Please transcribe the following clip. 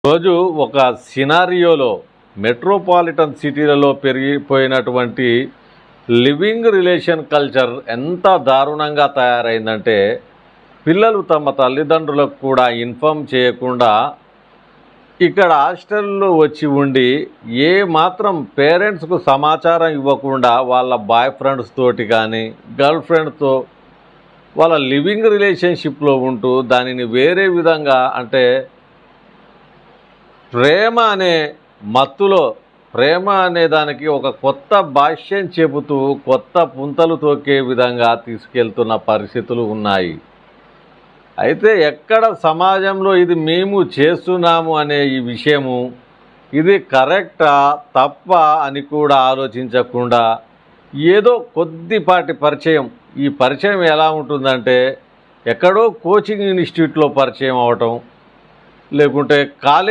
రోజు ఒక సినారియోలో మెట్రోపాలిటన్ సిటీలలో పెరిగిపోయినటువంటి లివింగ్ రిలేషన్ కల్చర్ ఎంత దారుణంగా తయారైందంటే పిల్లలు తమ తల్లిదండ్రులకు కూడా ఇన్ఫామ్ చేయకుండా ఇక్కడ హాస్టల్లో వచ్చి ఉండి ఏ మాత్రం పేరెంట్స్కు సమాచారం ఇవ్వకుండా వాళ్ళ బాయ్ ఫ్రెండ్స్ తోటి కానీ గర్ల్ ఫ్రెండ్తో వాళ్ళ లివింగ్ రిలేషన్షిప్లో ఉంటూ దానిని వేరే విధంగా అంటే ప్రేమ అనే మత్తులో ప్రేమ అనే దానికి ఒక కొత్త భాష్యం చెబుతూ కొత్త పుంతలు తొక్కే విధంగా తీసుకెళ్తున్న పరిస్థితులు ఉన్నాయి. అయితే ఎక్కడ సమాజంలో ఇది మేము చేస్తున్నాము అనే ఈ విషయము ఇది కరెక్టా తప్ప అని కూడా ఆలోచించకుండా ఏదో కొద్దిపాటి పరిచయం, ఈ పరిచయం ఎలా ఉంటుందంటే ఎక్కడో కోచింగ్ ఇన్స్టిట్యూట్లో పరిచయం అవటం, లేకుంటే కాలేజ్